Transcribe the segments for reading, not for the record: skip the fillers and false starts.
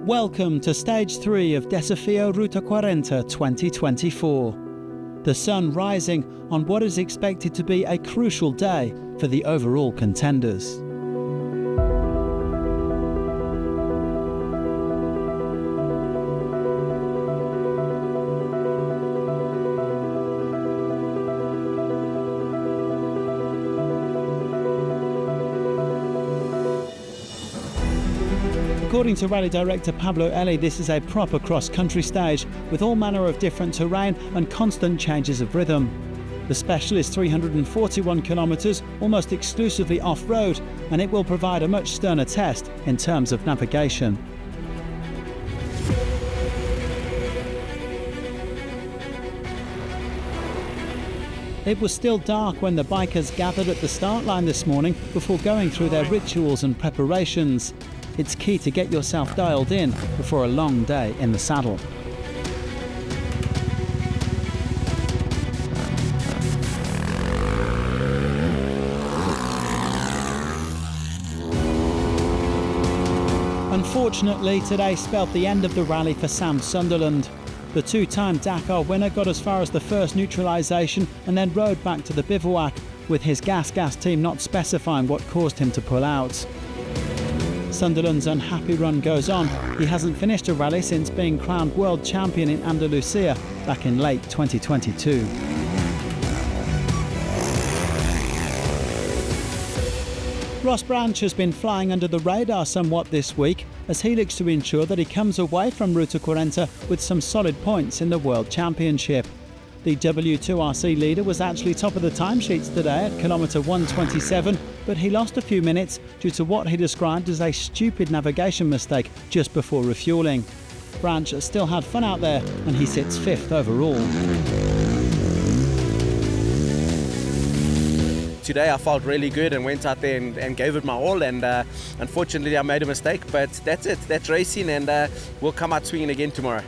Welcome to Stage 3 of Desafio Ruta 40 2024. The sun rising on what is expected to be a crucial day for the overall contenders. According to rally director Pablo Eli, this is a proper cross-country stage with all manner of different terrain and constant changes of rhythm. The special is 341 kilometres, almost exclusively off-road, and it will provide a much sterner test in terms of navigation. It was still dark when the bikers gathered at the start line this morning before going through their rituals and preparations. It's key to get yourself dialed in before a long day in the saddle. Unfortunately, today spelled the end of the rally for Sam Sunderland. The two-time Dakar winner got as far as the first neutralisation and then rode back to the bivouac, with his gas team not specifying what caused him to pull out. Sunderland's unhappy run goes on. He hasn't finished a rally since being crowned world champion in Andalusia back in late 2022. Ross Branch has been flying under the radar somewhat this week as he looks to ensure that he comes away from Ruta 40 with some solid points in the World Championship. The W2RC leader was actually top of the timesheets today at kilometre 127, but he lost a few minutes due to what he described as a stupid navigation mistake just before refuelling. Branch still had fun out there and he sits 5th overall. Today I felt really good and went out there and gave it my all, and unfortunately I made a mistake, but that's it, that's racing, and we'll come out swinging again tomorrow.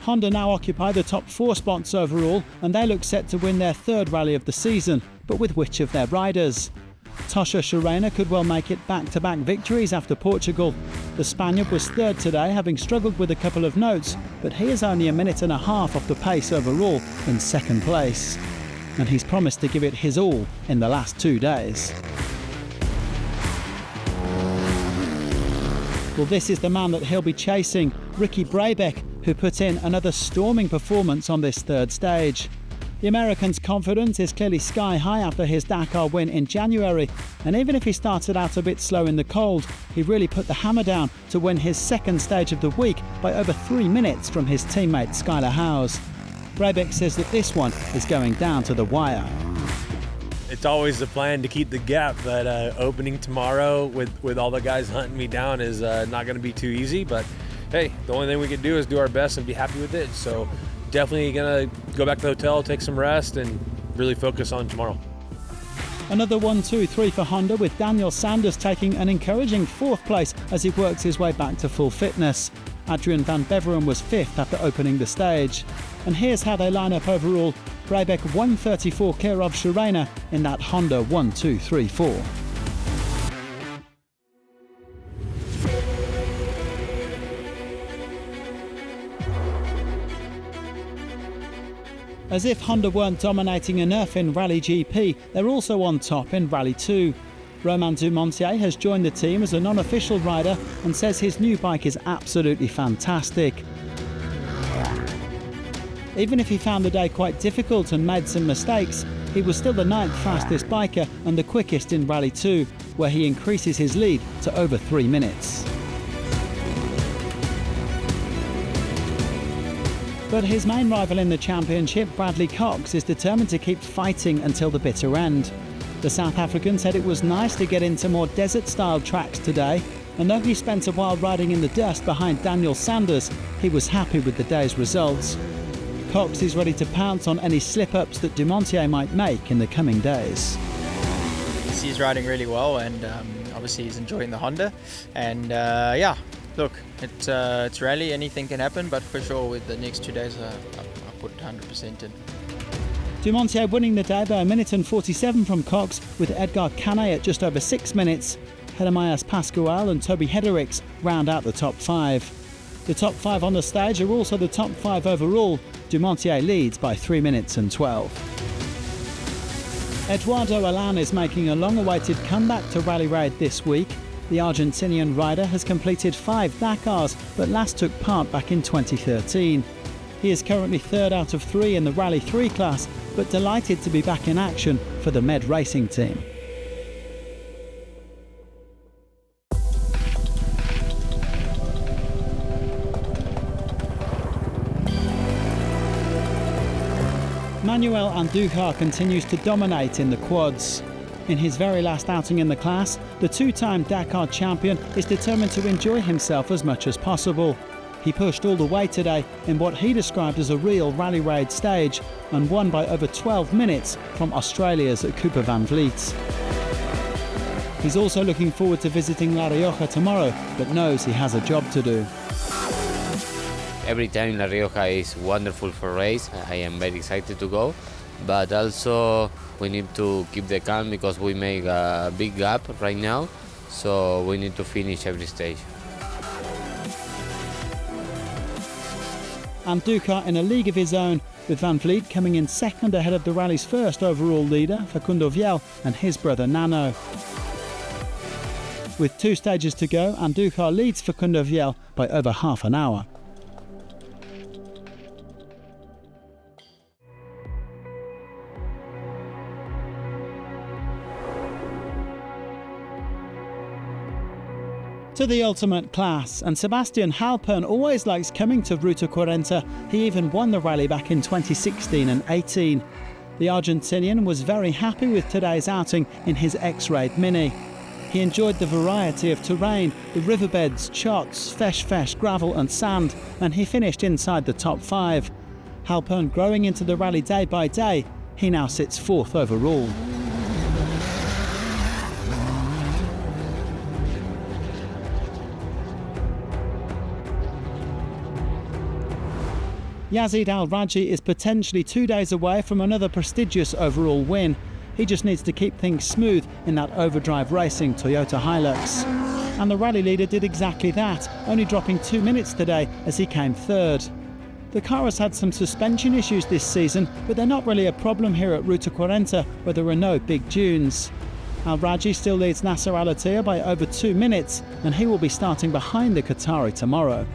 Honda now occupy the top 4 spots overall, and they look set to win their 3rd rally of the season, but with which of their riders? Tosha Shirena could well make it back-to-back victories after Portugal. The Spaniard was 3rd today, having struggled with a couple of notes, but he is only a minute and a half off the pace overall in 2nd place. And he's promised to give it his all in the last 2 days. Well, this is the man that he'll be chasing, Ricky Brabec, who put in another storming performance on this 3rd stage. The American's confidence is clearly sky high after his Dakar win in January, and even if he started out a bit slow in the cold, he really put the hammer down to win his 2nd stage of the week by over 3 minutes from his teammate Skylar Howes. Brabec says that this one is going down to the wire. It's always the plan to keep the gap, but opening tomorrow with all the guys hunting me down is not going to be too easy, but hey, the only thing we can do is do our best and be happy with it. So definitely going to go back to the hotel, take some rest, and really focus on tomorrow. Another 1-2-3 for Honda, with Daniel Sanders taking an encouraging 4th place as he works his way back to full fitness. Adrien Van Beveren was 5th after opening the stage. And here's how they line up overall. Brabec 134 clear of Shirena in that Honda 1-2-3-4. As if Honda weren't dominating enough in RallyGP, they're also on top in Rally 2. Romain Dumontier has joined the team as a non-official rider and says his new bike is absolutely fantastic. Even if he found the day quite difficult and made some mistakes, he was still the 9th fastest biker and the quickest in Rally 2, where he increases his lead to over 3 minutes. But his main rival in the championship, Bradley Cox, is determined to keep fighting until the bitter end. The South African said it was nice to get into more desert-style tracks today, and though he spent a while riding in the dust behind Daniel Sanders, he was happy with the day's results. Cox is ready to pounce on any slip-ups that Dumontier might make in the coming days. He's riding really well, and obviously he's enjoying the Honda, and yeah, look, it's rally, anything can happen, but for sure with the next 2 days I put 100% in. Dumontier winning the day by 1 minute and 47 from Cox, with Edgar Canet at just over 6 minutes. Jeremias Pascual and Toby Hedericks round out the top 5. The top 5 on the stage are also the top 5 overall. Dumontier leads by 3 minutes and 12. Eduardo Alan is making a long-awaited comeback to Rally Raid this week. The Argentinian rider has completed 5 Dakars, but last took part back in 2013. He is currently 3rd out of 3 in the Rally 3 class, but delighted to be back in action for the Med Racing team. Manuel Andújar continues to dominate in the quads. In his very last outing in the class, the 2-time Dakar champion is determined to enjoy himself as much as possible. He pushed all the way today in what he described as a real Rally Raid stage and won by over 12 minutes from Australia's Cooper Van Vliet. He's also looking forward to visiting La Rioja tomorrow, but knows he has a job to do. Every time La Rioja is wonderful for race. I am very excited to go, but also we need to keep the calm because we make a big gap right now, so we need to finish every stage. Andújar in a league of his own, with Van Vliet coming in 2nd ahead of the rally's first overall leader, Facundo Viel, and his brother Nano. With 2 stages to go, Andújar leads Facundo Viel by over half an hour. To the ultimate class, and Sebastian Halpern always likes coming to Ruta 40. He even won the rally back in 2016 and 18. The Argentinian was very happy with today's outing in his X-Raid Mini. He enjoyed the variety of terrain, the riverbeds, chots, fesh, gravel and sand, and he finished inside the top 5. Halpern growing into the rally day by day, he now sits 4th overall. Yazeed Al-Rajhi is potentially 2 days away from another prestigious overall win. He just needs to keep things smooth in that overdrive racing Toyota Hilux. And the rally leader did exactly that, only dropping 2 minutes today as he came 3rd. The car has had some suspension issues this season, but they're not really a problem here at Ruta 40, where there are no big dunes. Al-Rajhi still leads Nasser Attiyah by over 2 minutes, and he will be starting behind the Qatari tomorrow.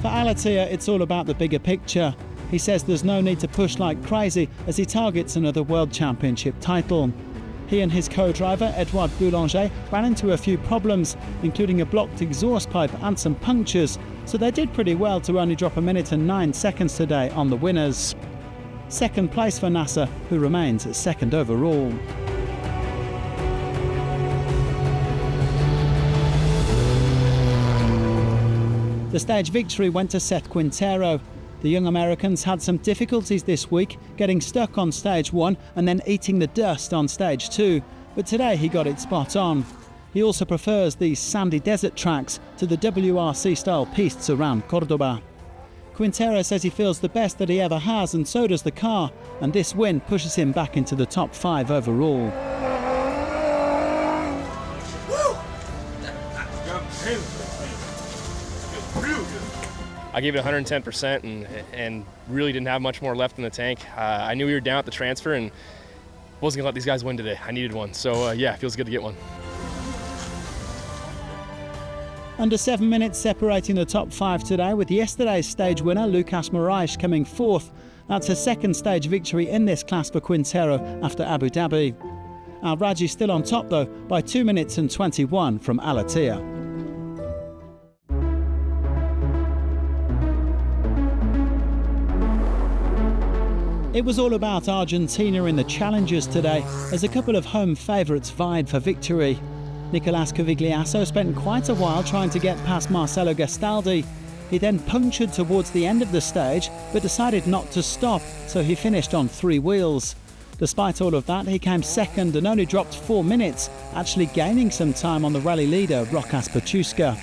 For Attiyah, it's all about the bigger picture. He says there's no need to push like crazy as he targets another World Championship title. He and his co-driver, Edouard Boulanger, ran into a few problems, including a blocked exhaust pipe and some punctures, so they did pretty well to only drop 1 minute and 9 seconds today on the winners. 2nd place for Nasser, who remains 2nd overall. The stage victory went to Seth Quintero. The young Americans had some difficulties this week, getting stuck on stage 1 and then eating the dust on stage 2, but today he got it spot on. He also prefers these sandy desert tracks to the WRC-style pistes around Cordoba. Quintero says he feels the best that he ever has, and so does the car, and this win pushes him back into the top 5 overall. I gave it 110% and really didn't have much more left in the tank. I knew we were down at the transfer and wasn't going to let these guys win today. I needed one. So, yeah, it feels good to get one. Under 7 minutes separating the top 5 today, with yesterday's stage winner Lucas Moraes coming 4th. That's a 2nd stage victory in this class for Quintero after Abu Dhabi. Al-Rajhi still on top though by 2 minutes and 21 from Attiyah. It was all about Argentina in the Challengers today, as a couple of home favourites vied for victory. Nicolas Covigliasso spent quite a while trying to get past Marcelo Gastaldi. He then punctured towards the end of the stage, but decided not to stop, so he finished on 3 wheels. Despite all of that, he came 2nd and only dropped 4 minutes, actually gaining some time on the rally leader, Rokas Pachuska.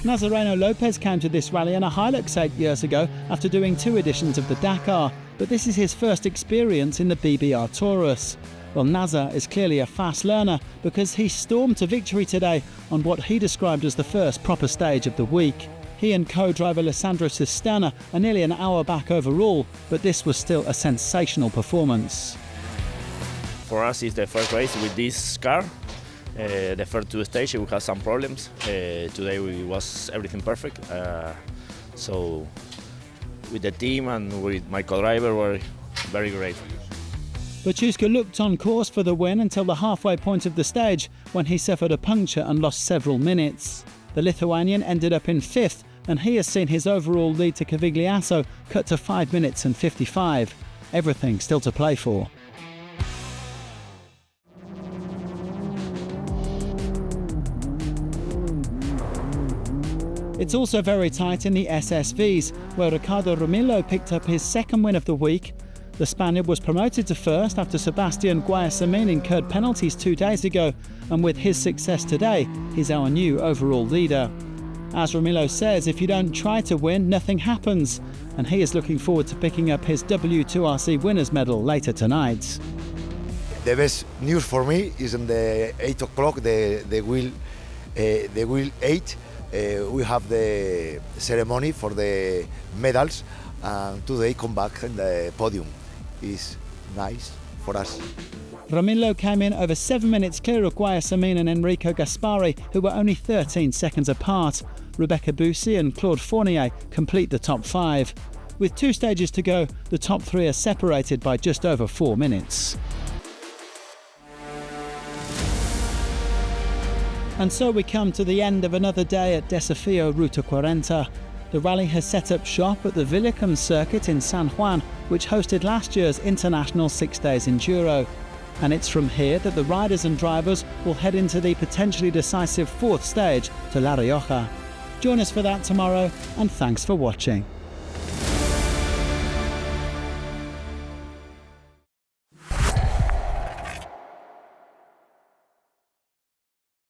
Nazareno Lopez came to this rally in a Hilux 8 years ago after doing 2 editions of the Dakar, but this is his first experience in the BBR Taurus. Well, Nasser is clearly a fast learner because he stormed to victory today on what he described as the first proper stage of the week. He and co-driver Alessandro Cisterna are nearly an hour back overall, but this was still a sensational performance. For us, it's the first race with this car. The first two stages we had some problems. Today was everything perfect. So with the team and with my co-driver were very great. Baciuszka looked on course for the win until the halfway point of the stage when he suffered a puncture and lost several minutes. The Lithuanian ended up in 5th, and he has seen his overall lead to Cavigliasso cut to 5 minutes and 55. Everything still to play for. It's also very tight in the SSVs, where Ricardo Romillo picked up his second win of the week. The Spaniard was promoted to first after Sebastian Guayasamín incurred penalties 2 days ago, and with his success today, he's our new overall leader. As Romillo says, if you don't try to win, nothing happens, and he is looking forward to picking up his W2RC winners medal later tonight. The best news for me is in the 8 o'clock, the wheel 8. We have the ceremony for the medals, and today come back in the podium. Is nice for us. Romillo came in over 7 minutes clear of Guayasamín and Enrico Gaspari, who were only 13 seconds apart. Rebecca Bussi and Claude Fournier complete the top 5. With 2 stages to go, the top 3 are separated by just over 4 minutes. And so we come to the end of another day at Desafio Ruta 40. The rally has set up shop at the Villicum circuit in San Juan, which hosted last year's international 6 days enduro. And it's from here that the riders and drivers will head into the potentially decisive 4th stage to La Rioja. Join us for that tomorrow, and thanks for watching.